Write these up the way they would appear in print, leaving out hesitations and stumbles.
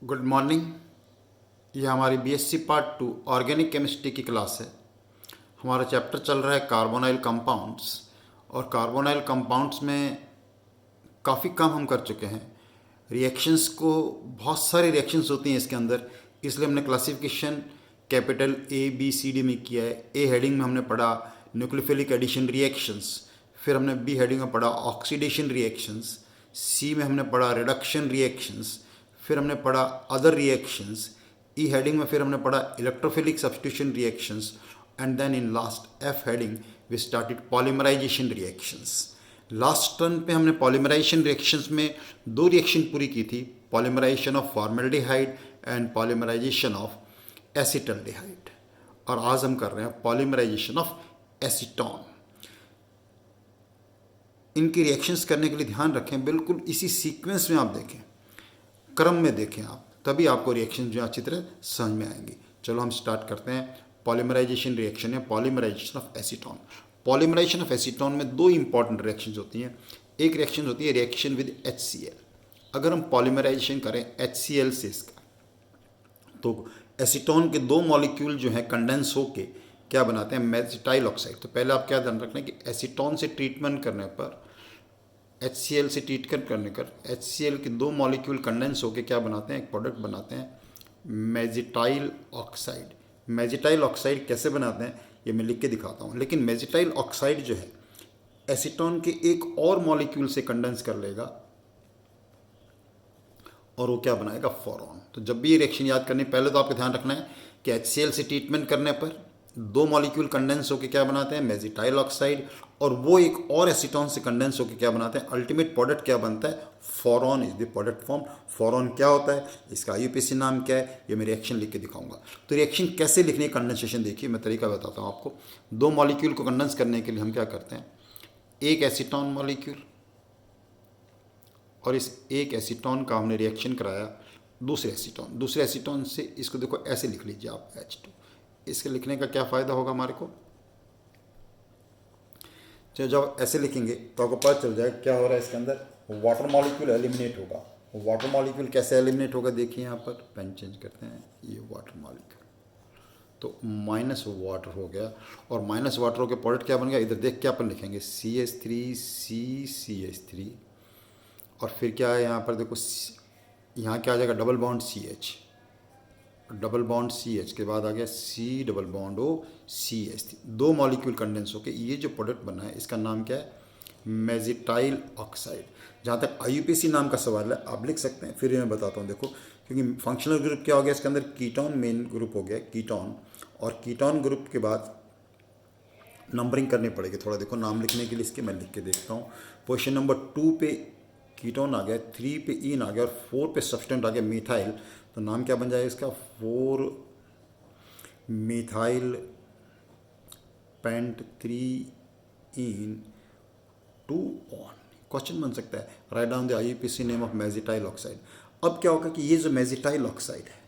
Good morning. ये हमारी BSc part 2 organic chemistry की क्लास है। हमारा चैप्टर चल रहा है कार्बोनाइल कंपाउंड्स, और कार्बोनाइल कंपाउंड्स में काफ़ी काम हम कर चुके हैं। रिएक्शंस को बहुत सारी रिएक्शंस होती हैं इसके अंदर, इसलिए हमने classification capital A B C D में किया है। ए हेडिंग में हमने पढ़ा न्यूक्लियोफिलिक एडिशन रिएक्शंस, फिर हमने बी हेडिंग में पढ़ा ऑक्सीडेशन रिएक्शंस, सी में हमने पढ़ा रिडक्शन रिएक्शंस, फिर हमने पढ़ा अदर रिएक्शंस। ई हेडिंग में फिर हमने पढ़ा electrophilic substitution reactions, and then in last F heading we started polymerisation reactions. Last turn पे हमने पॉलीमराइजेशन रिएक्शंस में दो रिएक्शन पूरी की थी, polymerisation of formaldehyde and polymerisation of acetaldehyde, और आज हम कर रहे हैं पॉलीमराइजेशन ऑफ एसीटोन। इनकी रिएक्शंस करने के लिए ध्यान रखें, बिल्कुल इसी सीक्वेंस में आप देखें, क्रम में देखें आप, तभी आपको रिएक्शन जो अच्छी तरह समझ में आएंगी। चलो हम स्टार्ट करते हैं। पॉलीमराइजेशन रिएक्शन है polymerisation of acetone. Polymerisation of acetone में दो इंपॉर्टेंट रिएक्शन होती हैं। एक रिएक्शन होती है रिएक्शन विद HCl। अगर हम पॉलीमराइजेशन करें HCl से इसका, तो एसीटोन के दो मॉलिक्यूल जो हैं कंडेंस होके क्या बनाते हैं, मेजिटाइल ऑक्साइड। तो पहले आप क्या ध्यान रखना है कि एसीटोन से ट्रीटमेंट करने पर, HCl से ट्रीटमेंट करने पर HCl के दो मॉलिक्यूल कंडेंस होकर क्या बनाते हैं, एक प्रोडक्ट बनाते हैं मेजिटाइल ऑक्साइड। मेजिटाइल ऑक्साइड कैसे बनाते हैं ये मैं लिख के दिखाता हूँ। लेकिन मेजिटाइल ऑक्साइड जो है एसीटोन के एक और मॉलिक्यूल से कंडेंस कर लेगा और वो क्या बनाएगा, फोरॉन। तो जब भी ये रिएक्शन याद करनी, पहले तो आपको ध्यान रखना है कि HCl से ट्रीटमेंट करने पर दो मॉलिक्यूल कंडेंस होकर क्या बनाते हैं, मेजिटाइल ऑक्साइड, और वो एक और एसीटोन से कंडेंस होकर क्या बनाते हैं, अल्टीमेट प्रोडक्ट क्या बनता है, फोरॉन इज द प्रोडक्ट फॉर्म। फोरॉन क्या होता है, इसका IUPAC नाम क्या है, ये मैं रिएक्शन लिख के दिखाऊंगा। तो रिएक्शन कैसे लिखनी है, कंडेंसेशन देखिए, मैं तरीका बताता हूँ आपको। दो मॉलिक्यूल को कंडेंस करने के लिए हम क्या करते हैं, एक एसीटोन मॉलिक्यूल और इस एक एसीटोन का हमने रिएक्शन कराया दूसरे एसीटोन से। इसको देखो ऐसे लिख लीजिए आप H2। इसके लिखने का क्या फ़ायदा होगा हमारे को, जब ऐसे लिखेंगे तो आपको पता चल जाएगा क्या हो रहा है इसके अंदर, वाटर मॉलिक्यूल एलिमिनेट होगा। वाटर मॉलिक्यूल कैसे एलिमिनेट होगा, देखिए यहाँ पर पेन चेंज करते हैं, ये वाटर मॉलिक्यूल तो माइनस वाटर हो गया, और माइनस वाटर हो के प्रोडक्ट क्या बन गया, इधर देख के अपन लिखेंगे CH3 और फिर क्या है यहाँ पर देखो, यहाँ क्या आ जाएगा, डबल बॉन्ड CH के बाद आ गया C+O CH। दो मॉलिक्यूल कंडेंस होके ये जो प्रोडक्ट बना है इसका नाम क्या है, मेजिटाइल ऑक्साइड। जहाँ तक IUPAC नाम का सवाल है आप लिख सकते हैं, फिर मैं बताता हूँ। देखो क्योंकि फंक्शनल ग्रुप क्या हो गया इसके अंदर, कीटोन मेन ग्रुप हो गया कीटोन, और कीटोन ग्रुप के बाद नंबरिंग करनी पड़ेगी थोड़ा। देखो नाम लिखने के लिए इसके मैं लिख के देखता हूँ। पोजीशन नंबर 2 पे कीटोन आ गया, 3 पे ईन आ गया, और 4 पे सब्सटेंट आ गया मिथाइल। तो नाम क्या बन जाएगा इसका, 4 methyl pent 3 en 2 one. Question बन सकता है, write down the IUPAC name of mesityl oxide. अब क्या होगा कि ये जो मेजिटाइल ऑक्साइड है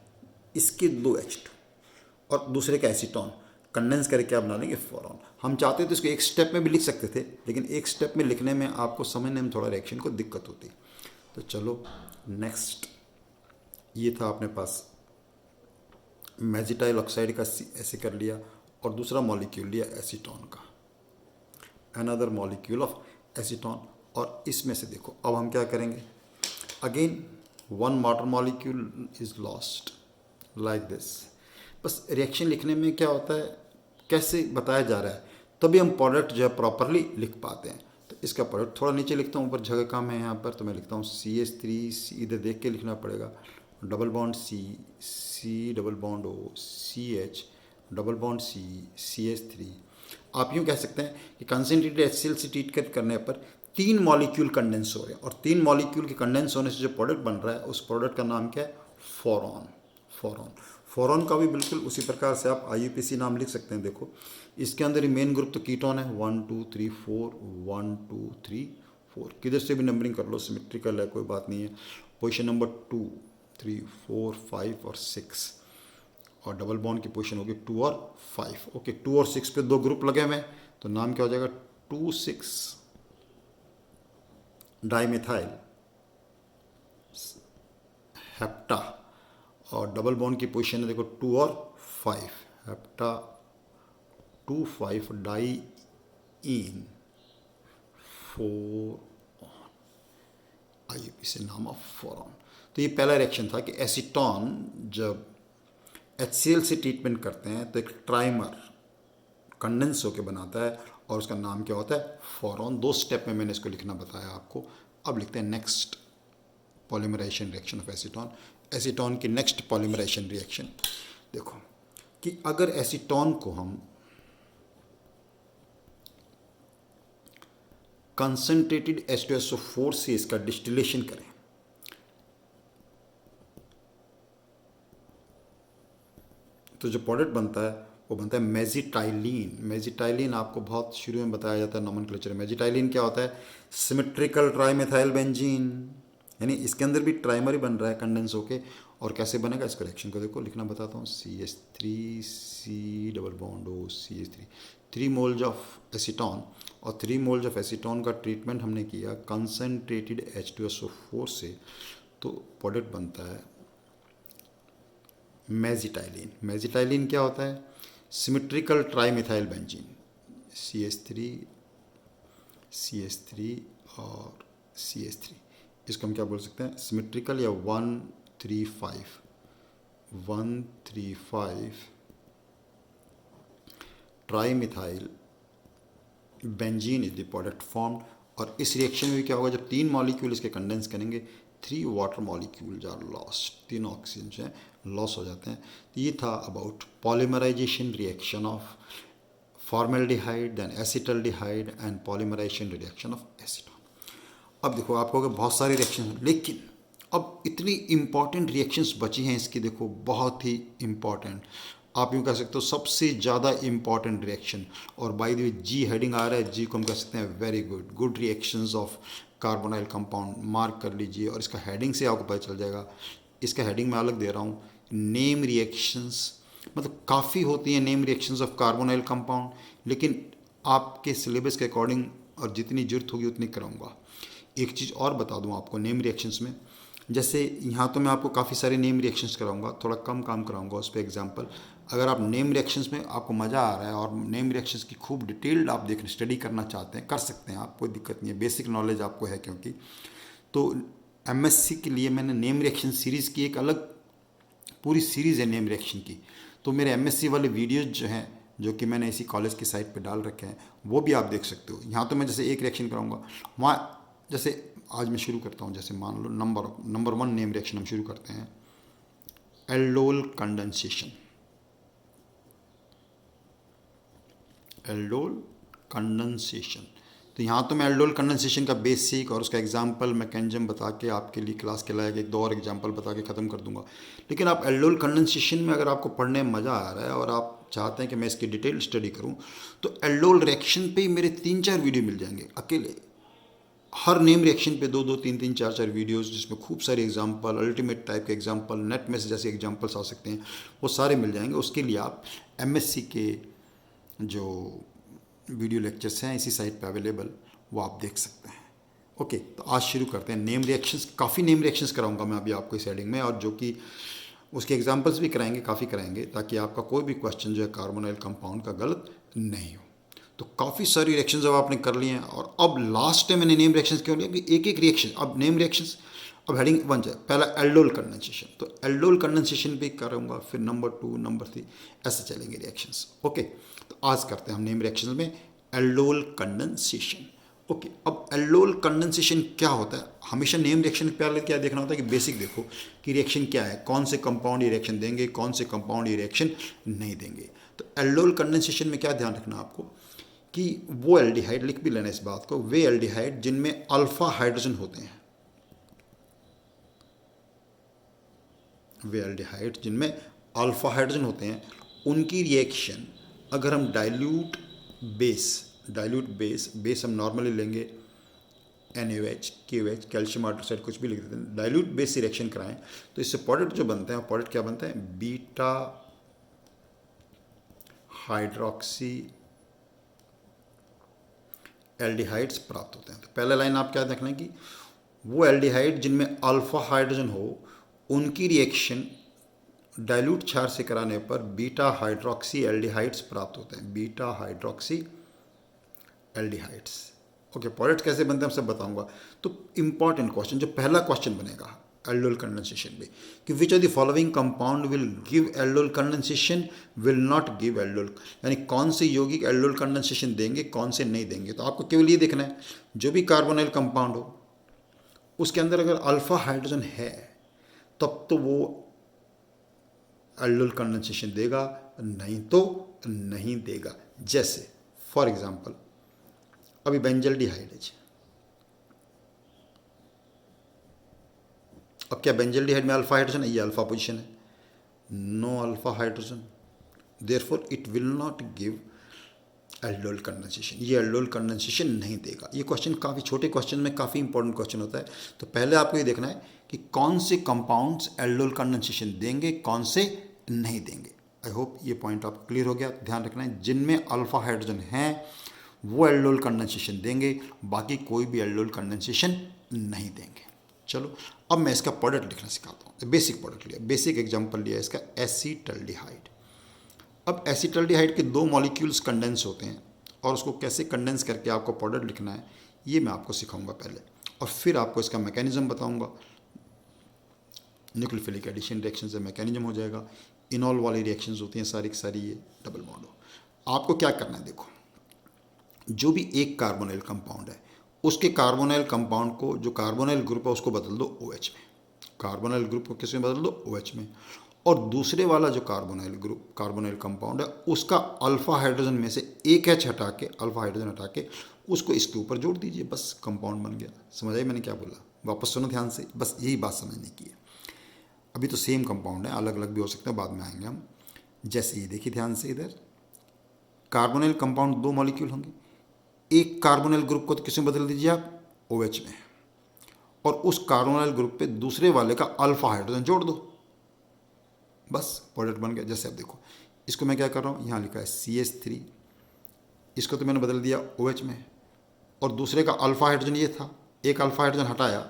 इसके दो H2 और दूसरे का एसीटोन कंडेंस करके क्या बना लेंगे, फोरॉन। हम चाहते तो इसको एक स्टेप में भी लिख सकते थे, लेकिन एक स्टेप में लिखने में आपको समझने में थोड़ा रिएक्शन को दिक्कत होती। तो चलो नेक्स्ट, ये था अपने पास मेजिटाइल ऑक्साइड का ऐसे कर लिया, और दूसरा मॉलिक्यूल लिया एसीटोन का, अनदर मॉलिक्यूल ऑफ एसीटोन। और इसमें से देखो अब हम क्या करेंगे, again one water molecule is lost like this. बस रिएक्शन लिखने में क्या होता है, कैसे बताया जा रहा है, तभी हम प्रोडक्ट जो है प्रॉपरली लिख पाते हैं। तो इसका प्रोडक्ट थोड़ा नीचे लिखता हूँ, ऊपर जगह कम है यहाँ पर, तो मैं लिखता हूँ CH3, इधर देख के लिखना पड़ेगा, double bond C+O CH, double bond CH3। आप यूँ कह सकते हैं कि कंसनट्रेटेड HCl से ट्रीट करने पर 3 मॉलिक्यूल कंडेंस हो रहे हैं, और 3 मॉलिक्यूल के कंडेंस होने से जो प्रोडक्ट बन रहा है उस प्रोडक्ट का नाम क्या है, फोरॉन का भी बिल्कुल उसी प्रकार से आप IUPAC नाम लिख सकते हैं। देखो इसके अंदर ही मेन ग्रुप तो कीटोन है, 1 2 3 4, 1 2 3 4, किधर से भी नंबरिंग कर लो, सिमेट्रिकल है, कोई बात नहीं है। पोजीशन नंबर 2 3 4 5 और 6, और डबल बॉन्ड की पोजीशन होगी 2 और 5। ओके, 2 और 6 पे दो ग्रुप लगे हुए हैं, तो नाम क्या हो जाएगा, 2,6 डाइमिथाइल हेप्टा और डबल बॉन्ड की पोजीशन है देखो 2 और 5, हेप्टा 2,5 डाई इन 4 आईयूपी से नाम ऑफ फोरॉन। तो ये पहला रिएक्शन था कि एसीटोन जब HCl से ट्रीटमेंट करते हैं तो एक ट्राइमर कंडेंस होकर बनाता है और उसका नाम क्या होता है, फोरॉन। 2 स्टेप में मैंने इसको लिखना बताया आपको। अब लिखते हैं next polymerisation reaction of acetone. Acetone की नेक्स्ट पॉलीमराइजेशन रिएक्शन देखो कि अगर एसीटोन को हम कंसंट्रेटेड H2SO4 से इसका डिस्टिलेशन करें तो जो प्रोडक्ट बनता है वो बनता है मेजिटाइलिन। मेजिटाइलिन आपको बहुत शुरू में बताया जाता है नोमेनक्लेचर में। मेजिटाइलिन क्या होता है, सिमेट्रिकल ट्राईमेथाइल बेंजीन, यानी इसके अंदर भी ट्राइमर ही बन रहा है कंडेंस होके। और कैसे बनेगा इसका रिएक्शन को देखो, लिखना बताता हूँ। CH3 C double bond O CH3, 3 moles of acetone और 3 मोल्स ऑफ एसीटोन का ट्रीटमेंट हमने किया कंसनट्रेटेड H2SO4 से, तो प्रोडक्ट बनता है मेजिटाइलिन। मेजिटाइलिन क्या होता है, सिमेट्रिकल ट्राईमेथाइल बेंजीन, CH3 और CH3। इसको हम क्या बोल सकते हैं, सिमेट्रिकल या 135 trimethyl benzene is the product formed. और इस रिएक्शन में भी क्या होगा, जब 3 मॉलिक्यूल इसके कंडेंस करेंगे 3 water molecules are lost, 3 oxygen जो है लॉस हो जाते हैं। तो ये था about polymerisation reaction of formaldehyde, then acetaldehyde and polymerisation reaction of acetone. अब देखो आपको बहुत सारे रिएक्शन, लेकिन अब इतनी इंपॉर्टेंट रिएक्शंस बची हैं इसकी, देखो बहुत ही इंपॉर्टेंट, आप यूँ कह सकते हो सबसे ज़्यादा इंपॉर्टेंट रिएक्शन। और by the way G heading आ रहा है, जी को हम कह सकते हैं very good reactions of carbonyl compound, mark कर लीजिए। और इसका हेडिंग से आपको पता चल जाएगा, इसका हेडिंग मैं अलग दे रहा हूँ, नेम रिएक्शंस। मतलब काफ़ी होती हैं name reactions of carbonyl compound, लेकिन आपके सिलेबस के अकॉर्डिंग और जितनी जरूरत होगी उतनी कराऊंगा। एक चीज़ और बता दूं आपको नेम रिएक्शंस में, जैसे यहाँ तो मैं आपको काफ़ी सारे नेम रिएक्शंस कराऊंगा, थोड़ा कम काम कराऊंगा उस पर एग्जांपल। अगर आप नेम रिएक्शंस में आपको मज़ा आ रहा है और नेम रिएक्शंस की खूब डिटेल्ड आप देख स्टडी करना चाहते हैं, कर सकते हैं आप, कोई दिक्कत नहीं है, बेसिक नॉलेज आपको है। क्योंकि तो MSc के लिए मैंने नेम रिएक्शन सीरीज़ की एक अलग पूरी सीरीज़ है नेम रिएक्शन की। तो मेरे MSc वाले वीडियोज़ जो हैं, जो कि मैंने इसी कॉलेज की साइट पे डाल रखे हैं, वो भी आप देख सकते हो। यहाँ तो मैं जैसे एक रिएक्शन कराऊंगा, वहाँ जैसे आज मैं शुरू करता हूँ, जैसे मान लो नंबर 1 नेम रिएक्शन हम शुरू करते हैं, एल्डोल कंडेंसेशन। एल्डोल कंडेंसेशन, तो यहाँ तो मैं एल्डोल कंडेंसेशन का बेसिक और उसका एग्जाम्पल मैकेनिज्म बता के आपके लिए क्लास के लायक 1-2 और एग्जाम्पल बता के ख़त्म कर दूंगा। लेकिन आप एल्डोल कंडेंसेशन में अगर आपको पढ़ने में मज़ा आ रहा है और आप चाहते हैं कि मैं इसकी डिटेल स्टडी करूँ, तो एल्डोल रिएक्शन पे ही मेरे 3-4 वीडियो मिल जाएंगे अकेले, हर नेम रिएक्शन पे 2-2, 3-3, 4-4 वीडियोस, जिसमें खूब सारे एग्जाम्पल, अल्टीमेट टाइप के एग्जाम्पल, नेट में से जैसे एग्जाम्पल्स आ सकते हैं, वो सारे मिल जाएंगे। उसके लिए आप MSc के जो वीडियो लेक्चर्स हैं इसी साइट पे अवेलेबल, वो आप देख सकते हैं। ओके, तो आज शुरू करते हैं नेम रिएक्शंस। काफ़ी नेम रिएक्शंस कराऊंगा मैं अभी आपको इस हेडिंग में, और जो कि उसके एग्जाम्पल्स भी कराएंगे, काफ़ी कराएंगे, ताकि आपका कोई भी क्वेश्चन जो है कार्बोनाइल कंपाउंड का गलत नहीं हो। तो काफ़ी सारी रिएक्शंस अब आपने कर लिए हैं, और अब लास्ट टाइम मैंने नेम रिएक्शंस क्यों लिया कि एक रिएक्शन, अब नेम रिएक्शंस, अब हेडिंग बन जाए। पहला एल्डोल कंडेंसेशन, तो एल्डोल कंडेंसेशन भी करूँगा, फिर नंबर 2, नंबर 3, ऐसे चलेंगे रिएक्शंस। ओके, तो आज करते हैं हम नेम रिएक्शंस में एल्डोल कंडेंसेशन। ओके, अब एल्डोल कंडेंसेशन क्या होता है, हमेशा नेम रिएक्शन पहले क्या देखना होता है कि बेसिक देखो कि रिएक्शन क्या है, कौन से कंपाउंड ये रिएक्शन देंगे, कौन से कंपाउंड ये रिएक्शन नहीं देंगे। तो एल्डोल कंडेंसेशन में क्या ध्यान रखना आपको कि वो एल्डिहाइड, लिख भी लेना इस बात को, वे एल्डिहाइड जिनमें अल्फा हाइड्रोजन होते हैं, वे एल्डिहाइड जिनमें अल्फा हाइड्रोजन होते हैं, उनकी रिएक्शन अगर हम डाइल्यूट बेस हम नॉर्मली लेंगे NaOH, KOH, कैल्शियम हाइड्रोक्साइड, कुछ भी लिख देते हैं, डाइल्यूट बेस से रिएक्शन कराएं तो इससे प्रोडक्ट जो बनते हैं, प्रोडक्ट क्या बनता है, बीटा हाइड्रोक्सी एल्डिहाइड्स प्राप्त होते हैं। तो पहला लाइन आप क्या देखना है कि वो एल्डिहाइड जिनमें अल्फा हाइड्रोजन हो, उनकी रिएक्शन डाइल्यूट क्षार से कराने पर बीटा हाइड्रोक्सी एल्डिहाइड्स प्राप्त होते हैं, beta hydroxy aldehydes. Okay, product कैसे बनते हैं हम सब बताऊंगा। तो इंपॉर्टेंट क्वेश्चन, जो पहला क्वेश्चन बनेगा एल्डोल कंडेंसेशन में, कि which of the following compound will give aldol condensation, will not give aldol, यानी कौन से यौगिक एल्डोल कंडेंसेशन देंगे, कौन से नहीं देंगे। तो आपको केवल ये देखना है, जो भी कार्बोनाइल कंपाउंड हो उसके अंदर अगर अल्फा हाइड्रोजन है तब तो वो एल्डोल कंडेंसेशन देगा, नहीं तो नहीं देगा। जैसे फॉर एग्जांपल अभी बेंजल्डिहाइड है, अब क्या बेंजल्डिहाइड में अल्फा हाइड्रोजन है, ये अल्फा पोजीशन है, no alpha hydrogen, therefore it will not give aldol condensation, ये एल्डोल कंडेंसेशन नहीं देगा। ये क्वेश्चन काफ़ी छोटे क्वेश्चन में काफ़ी इंपॉर्टेंट क्वेश्चन होता है। तो पहले आपको ये देखना है कि कौन से कंपाउंड्स एल्डोल कंडेंसेशन देंगे, कौन से नहीं देंगे। आई होप ये पॉइंट आपको क्लियर हो गया। ध्यान रखना है, जिनमें अल्फा हाइड्रोजन है वो एल्डोल कंडेंसेशन देंगे, बाकी कोई भी एल्डोल कंडेंसेशन नहीं देंगे। चलो अब मैं इसका प्रोडक्ट लिखना सिखाता हूँ। बेसिक प्रोडक्ट लिया, बेसिक एग्जांपल लिया इसका एसीटल्डिहाइड। अब एसीटल्डिहाइड के दो मॉलिक्यूल्स कंडेंस होते हैं और उसको कैसे कंडेंस करके आपको प्रोडक्ट लिखना है ये मैं आपको सिखाऊंगा पहले, और फिर आपको इसका मैकेनिज्म बताऊंगा। न्यूक्लियोफिलिक एडिशन रिएक्शन से मैकेनिज्म हो जाएगा, इनॉल वाली रिएक्शंस होती हैं सारी की सारी, ये डबल बॉन्ड हो। आपको क्या करना है, देखो जो भी एक कार्बोनाइल कंपाउंड है उसके कार्बोनाइल कंपाउंड को, जो कार्बोनाइल ग्रुप है उसको बदल दो OH में, कार्बोनाइल ग्रुप को किस में बदल दो, OH में, और दूसरे वाला जो कार्बोनाइल ग्रुप कार्बोनाइल कंपाउंड है उसका अल्फा हाइड्रोजन में से एक H हटा के, अल्फा हाइड्रोजन हटा के उसको इसके ऊपर जोड़ दीजिए, बस कंपाउंड बन गया। समझ आई मैंने क्या बोला, वापस सुनो ध्यान से, बस यही बात समझने की है। अभी तो सेम कंपाउंड है, अलग अलग भी हो सकते हैं, बाद में आएंगे हम। जैसे ये देखिए ध्यान से, इधर कार्बोनाइल कंपाउंड दो मॉलिक्यूल होंगे, एक कार्बोनाइल ग्रुप को तो किसमें बदल दीजिए आप, OH में, और उस कार्बोनाइल ग्रुप पे दूसरे वाले का अल्फा हाइड्रोजन जोड़ दो, बस प्रोडक्ट बन गया। जैसे अब देखो, इसको मैं क्या कर रहा हूँ, यहाँ लिखा है CH3, इसको तो मैंने बदल दिया OH में, और दूसरे का अल्फा हाइड्रोजन ये था, एक अल्फा हाइड्रोजन हटाया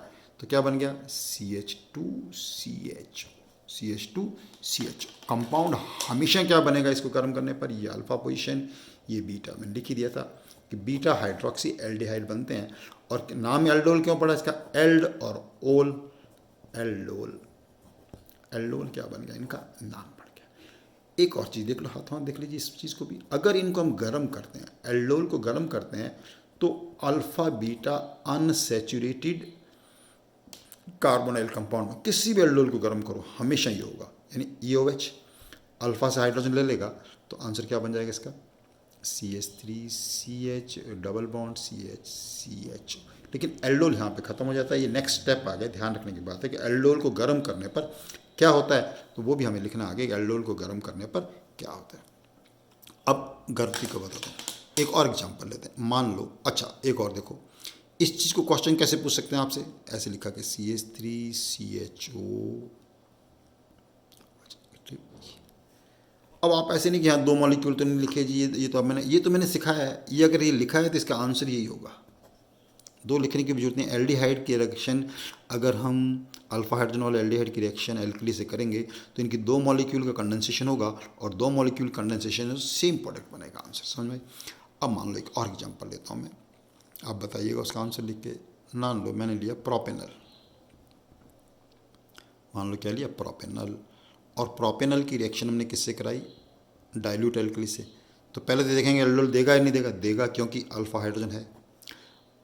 तो क्या बन गया, CH2CH कंपाउंड हमेशा क्या बनेगा इसको गर्म करने पर, ये अल्फा पोजीशन, ये बीटा। मैंने लिख ही दिया था कि बीटा हाइड्रोक्सी एल्डिहाइड बनते हैं। और नाम एल्डोल क्यों पड़ा इसका, एल्ड और ओल, एल्डोल, एल्डोल क्या बन गया, इनका नाम पड़ गया। एक और चीज़ देख लो, हाथों देख लीजिए इस चीज़ को भी, अगर इनको हम गर्म करते हैं, एल्डोल को गर्म करते हैं तो alpha beta unsaturated carbonyl compound में किसी भी एल्डोल को गर्म करो हमेशा ये होगा, यानी EOH अल्फा से हाइड्रोजन ले लेगा तो आंसर क्या बन जाएगा इसका, CH3CH डबल बॉन्ड CH। लेकिन एल्डोल यहाँ पे ख़त्म हो जाता है, ये नेक्स्ट स्टेप आ गया। ध्यान रखने की बात है कि एल्डोल को गर्म करने पर क्या होता है, तो वो भी हमें लिखना आगे कि एल्डोल को गर्म करने पर क्या होता है। अब गलती को बताता हूँ, एक और एग्जांपल लेते हैं। मान लो, अच्छा एक और देखो, इस चीज़ को क्वेश्चन कैसे पूछ सकते हैं आपसे, ऐसे लिखा कि CH3CHO। अब आप ऐसे नहीं कि हाँ दो मॉलिक्यूल तो नहीं लिखे जी, ये तो अब ये तो मैंने सिखाया है, ये अगर ये लिखा है तो इसका आंसर यही होगा, दो लिखने की भी जरूरत नहीं। एल्डिहाइड की रिएक्शन अगर हम अल्फा हाइड्रोजन वाले एल्डिहाइड की रिएक्शन एल्कली से करेंगे तो इनकी दो मॉलिक्यूल का कंडेंसेशन होगा, और दो मॉलिक्यूल कंडेंसेशन सेम प्रोडक्ट बनेगा, आंसर समझ में। अब मान लो एक और एग्जांपल लेता हूँ मैं, आप बताइएगा उसका आंसर लिख के। मान लो मैंने लिया प्रोपेनल, मान लो क्या लिया, प्रोपेनल, और प्रोपेनल की रिएक्शन हमने किससे कराई, डाइल्यूट एल्कली से। तो पहले तो देखेंगे एल्डोल देगा या नहीं देगा, देगा क्योंकि अल्फा हाइड्रोजन है,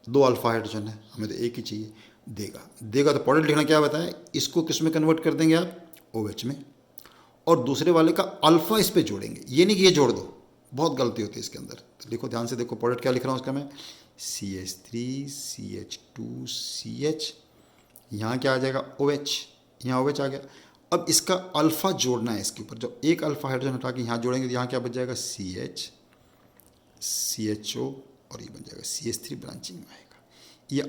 दो अल्फा हाइड्रोजन है, हमें तो एक ही चाहिए, देगा तो प्रोडक्ट लिखना क्या बताया, इसको किस में कन्वर्ट कर देंगे आप, OH में, और दूसरे वाले का अल्फा इस पे जोड़ेंगे, ये नहीं कि ये जोड़ दो, बहुत गलती होती है इसके अंदर। तो लिखो ध्यान से, देखो प्रोडक्ट क्या लिख रहा हूँ उसका मैं, CH3CH2CH, यहाँ क्या आ जाएगा, OH, यहाँ OH आ गया। अब इसका अल्फा जोड़ना है इसके ऊपर, जब एक अल्फा हाइड्रोजन हटा के यहाँ जोड़ेंगे तो यहाँ क्या बच जाएगा, CHO, और ये बन जाएगा CH3 ब्रांचिंग में आएगा। ये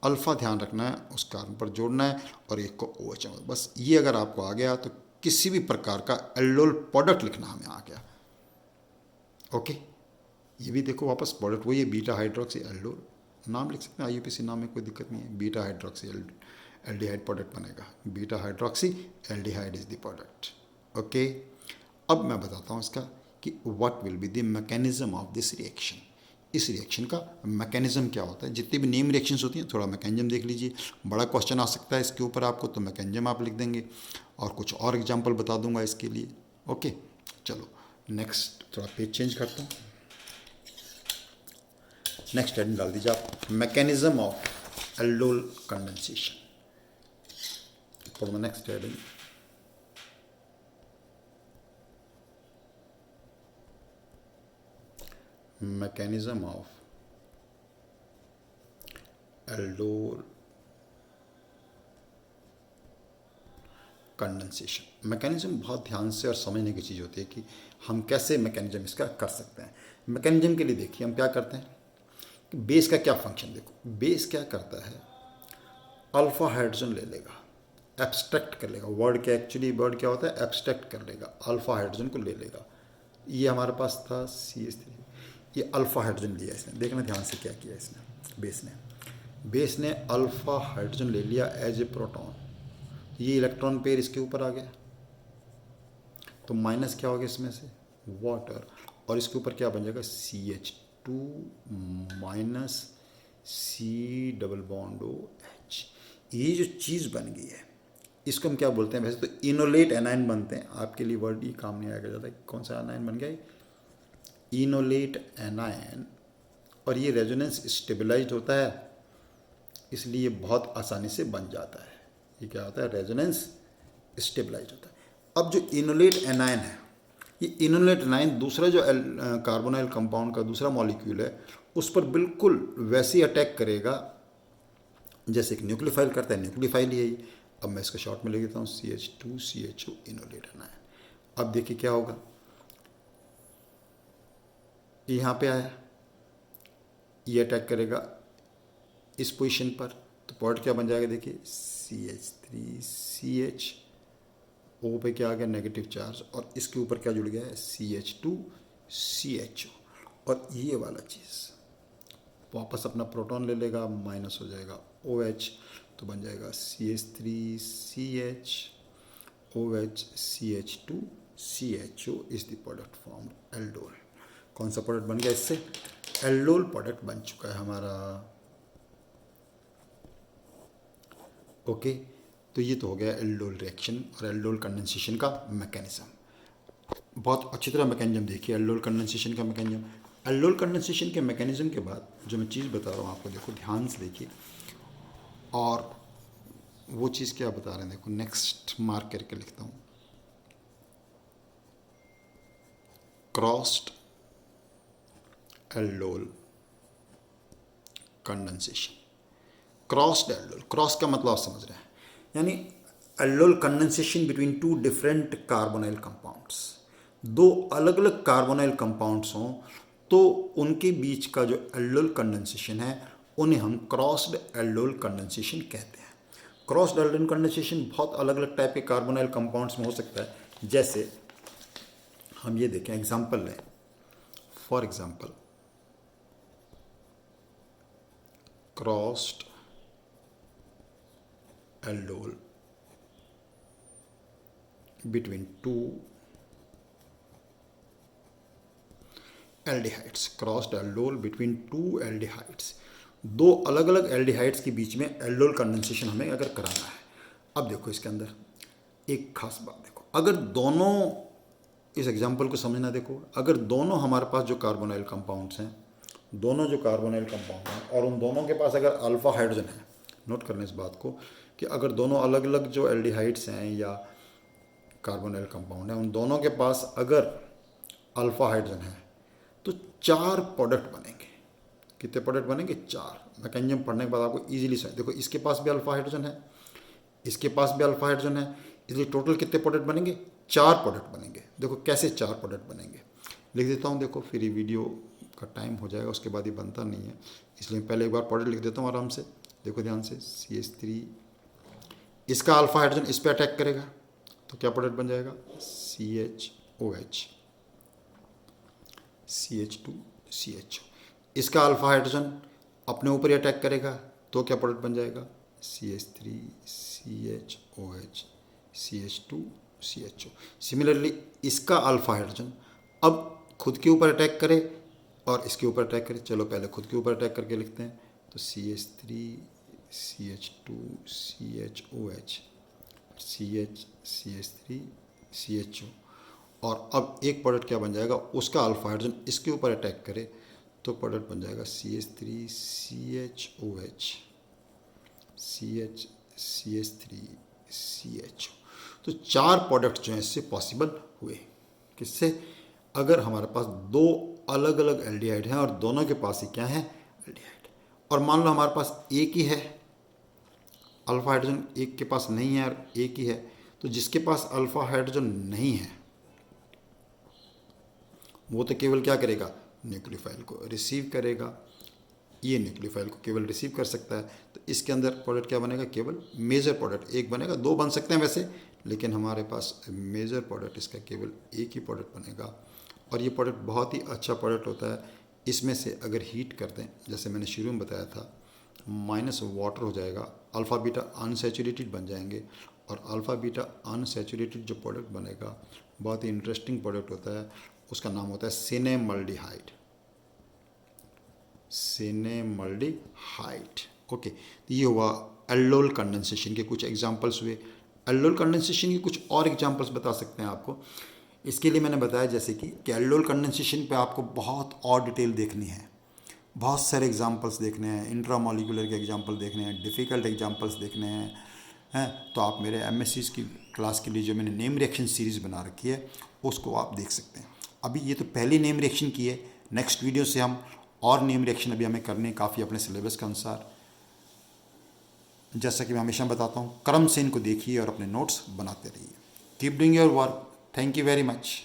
अल्फा ध्यान रखना है, उस कार्बन पर जोड़ना है, और एक को OH, बस ये अगर आपको आ गया तो किसी भी प्रकार का एल्डोल प्रोडक्ट लिखना हमें आ गया। ओके, ये भी देखो वापस प्रोडक्ट वही है, बीटा हाइड्रोक्सी एल्डोल, नाम लिख सकते हैं IUPAC नाम में, कोई दिक्कत नहीं है। बीटा हाइड्रोक्सी एल्डिहाइड प्रोडक्ट बनेगा, beta hydroxy aldehyde is the product. Okay, अब मैं बताता हूँ इसका कि what will be the mechanism of this reaction. इस रिएक्शन का मैकेनिज्म क्या होता है। जितनी भी नेम रिएक्शंस होती हैं थोड़ा मैकेनिज्म देख लीजिए, बड़ा क्वेश्चन आ सकता है इसके ऊपर आपको, तो मैकेनिज्म आप लिख देंगे और कुछ और एग्जांपल बता दूंगा इसके लिए। ओके, चलो नेक्स्ट, थोड़ा पेज चेंज करता हूँ। नेक्स्ट हेडिंग डाल दीजिए आप, mechanism of aldol condensation for the next heading. mechanism of aldol condensation. Mechanism बहुत ध्यान से और समझने की चीज़ होती है कि हम कैसे मैकेनिज्म इसका कर सकते हैं। मैकेनिज्म के लिए देखिए हम क्या करते हैं कि बेस का क्या फंक्शन, देखो बेस क्या करता है, अल्फा हाइड्रोजन ले लेगा, एब्स्ट्रैक्ट कर लेगा, वर्ड क्या एक्चुअली वर्ड क्या होता है, एब्स्ट्रैक्ट कर लेगा, अल्फा हाइड्रोजन को ले लेगा। ये हमारे पास था CH3, ये अल्फा हाइड्रोजन लिया इसने, देखना ध्यान से क्या किया इसने, बेस ने अल्फा हाइड्रोजन ले लिया एज ए प्रोटॉन, ये इलेक्ट्रॉन पेयर इसके ऊपर आ गया, तो माइनस क्या हो गया इसमें से, वाटर, और इसके ऊपर क्या बन जाएगा, CH2 minus C double bond OH। ये जो चीज़ बन गई है इसको हम क्या बोलते हैं, वैसे तो इनोलेट एनाइन बनते हैं, आपके लिए वर्ड ही काम नहीं आएगा ज़्यादा, कौन सा एनाइन बन गया, इनोलेट एनायन, और ये रेजोनेंस स्टेबलाइज्ड होता है इसलिए ये बहुत आसानी से बन जाता है। ये क्या होता है, रेजोनेंस स्टेबलाइज होता है। अब जो इनोलेट एनायन है, ये इनोलेट एनायन दूसरा जो कार्बोनाइल कंपाउंड का दूसरा मॉलिक्यूल है उस पर बिल्कुल वैसे ही अटैक करेगा जैसे एक न्यूक्लियोफाइल करता है, न्यूक्लियोफाइल यही। अब मैं इसको शॉर्ट में लिख देता हूँ CH2CHO इनोलेट एनायन। अब देखिए क्या होगा, यहाँ पे आया, ये अटैक करेगा इस पोजीशन पर, तो पॉइंट क्या बन जाएगा, देखिए CH3CH, O पे क्या आ गया, नेगेटिव चार्ज, और इसके ऊपर क्या जुड़ गया है, CH2CHO, और ये वाला चीज़ वापस अपना प्रोटॉन ले लेगा, माइनस हो जाएगा OH, तो बन जाएगा CH3CH OH CH2CHO is the product form aldol. कौन सा प्रोडक्ट बन गया इससे, एल्डोल प्रोडक्ट बन चुका है हमारा। ओके, तो ये तो हो गया एल्डोल रिएक्शन और एल्डोल कंडेंसेशन का मैकेनिज्म। बहुत अच्छी तरह मैकेनिज्म देखिए एल्डोल कंडेंसेशन का मैकेनिज्म। एल्डोल कंडेंसेशन के मैकेनिज्म के बाद जो मैं चीज़ बता रहा हूँ आपको, देखो ध्यान से देखिए, और वो चीज़ क्या बता रहे हैं, देखो नेक्स्ट मार्क करके लिखता हूँ, crossed aldol condensation. Crossed aldol, cross का मतलब आप समझ रहे हैं, यानी aldol condensation between two different carbonyl compounds. दो अलग अलग कार्बोनाइल कंपाउंड्स हों तो उनके बीच का जो एल्डोल कंडेंसेशन है उन्हें हम क्रॉस्ड एल्डोल कंडेंसेशन कहते हैं। क्रॉस्ड एल्डोल कंडेंसेशन बहुत अलग अलग टाइप के कार्बोनाइल कंपाउंड्स में हो सकता है, जैसे हम ये देखें, एग्जांपल लें, for example crossed aldol between two aldehydes, crossed aldol between two aldehydes, दो अलग अलग एल्डिहाइड्स के बीच में एल्डोल कंडेंसेशन हमें अगर कराना है। अब देखो इसके अंदर एक खास बात देखो, अगर दोनों, इस एग्जांपल को समझना, देखो अगर दोनों हमारे पास जो कार्बोनाइल कंपाउंड्स हैं, दोनों जो कार्बोनाइल कंपाउंड हैं और उन दोनों के पास अगर अल्फा हाइड्रोजन है, नोट करना इस बात को कि अगर दोनों अलग अलग जो एल्डिहाइड्स हैं या कार्बोनाइल कंपाउंड हैं उन दोनों के पास अगर अल्फा हाइड्रोजन है तो 4 प्रोडक्ट बनेंगे। कितने प्रोडक्ट बनेंगे, 4। मैकेनिज्म पढ़ने के बाद आपको इजीली समझ, देखो इसके पास भी अल्फा हाइड्रोजन है, इसके पास भी अल्फा हाइड्रोजन है, इसलिए टोटल कितने प्रोडक्ट बनेंगे, 4 प्रोडक्ट बनेंगे। देखो कैसे 4 प्रोडक्ट बनेंगे, लिख देता हूँ, देखो फिर ये वीडियो का टाइम हो जाएगा, उसके बाद ये बनता नहीं है, इसलिए पहले एक बार प्रोडक्ट लिख देता हूँ आराम से। देखो ध्यान से, CH3, इसका अल्फा हाइड्रोजन इस पर अटैक करेगा तो क्या प्रोडक्ट बन जाएगा, CHOH CH2CHO। इसका अल्फा हाइड्रोजन अपने ऊपर ही अटैक करेगा तो क्या प्रोडक्ट बन जाएगा, CH3CHOH CH2 CHO। सिमिलरली इसका अल्फा हाइड्रोजन अब खुद के ऊपर अटैक करे और इसके ऊपर अटैक करे। चलो पहले खुद के ऊपर अटैक करके लिखते हैं। तो CH3 CH2 CHOH CH3 CHO। और अब एक प्रोडक्ट क्या बन जाएगा, उसका अल्फा हाइड्रोजन इसके ऊपर अटैक करे तो प्रोडक्ट बन जाएगा CH3 CHOH CH3 CHO। तो 4 प्रोडक्ट जो हैं इससे पॉसिबल हुए। किससे? अगर हमारे पास 2 अलग अलग एल्डिहाइड हैं और दोनों के पास ही क्या है, एल्डिहाइड। और मान लो हमारे पास एक ही है, अल्फा हाइड्रोजन एक के पास नहीं है और एक ही है, तो जिसके पास अल्फा हाइड्रोजन नहीं है वो तो केवल क्या करेगा, न्यूक्लियोफाइल को रिसीव करेगा। ये न्यूक्लियोफाइल को केवल रिसीव कर सकता है। तो इसके अंदर प्रोडक्ट क्या बनेगा, केवल मेजर प्रोडक्ट एक बनेगा। 2 बन सकते हैं वैसे, लेकिन हमारे पास मेजर प्रोडक्ट इसका केवल एक ही प्रोडक्ट बनेगा। और ये प्रोडक्ट बहुत ही अच्छा प्रोडक्ट होता है। इसमें से अगर हीट कर दें, जैसे मैंने शुरू में बताया था, माइनस वाटर हो जाएगा, अल्फ़ा बीटा अनसैचुरेटेड बन जाएंगे। और अल्फ़ा बीटा अनसैचुरेटेड जो प्रोडक्ट बनेगा बहुत ही इंटरेस्टिंग प्रोडक्ट होता है। उसका नाम होता है सिनेमल्डिहाइड। सिनेमल्डिहाइड। ओके, तो ये हुआ एल्डोल कंडेंसेशन के कुछ एग्जांपल्स हुए। एल्डोल कंडेंसेशन के कुछ और एग्जांपल्स बता सकते हैं आपको। इसके लिए मैंने बताया जैसे कि एल्डोल कंडेंसेशन पे आपको बहुत और डिटेल देखनी है, बहुत सारे एग्जांपल्स देखने हैं, इंट्रामोलिकुलर के एग्जांपल देखने हैं, डिफ़िकल्ट एग्जांपल्स देखने हैं तो आप मेरे MSc की क्लास के लिए जो मैंने नेम रिएक्शन सीरीज़ बना रखी है उसको आप देख सकते हैं। अभी ये तो पहली नेम रिएक्शन की है। नेक्स्ट वीडियो से हम और नेम रिएक्शन अभी हमें करने काफ़ी अपने सिलेबस के अनुसार। जैसा कि मैं हमेशा बताता हूँ, क्रम से इनको देखिए और अपने नोट्स बनाते रहिए। Keep doing your work. Thank you very much.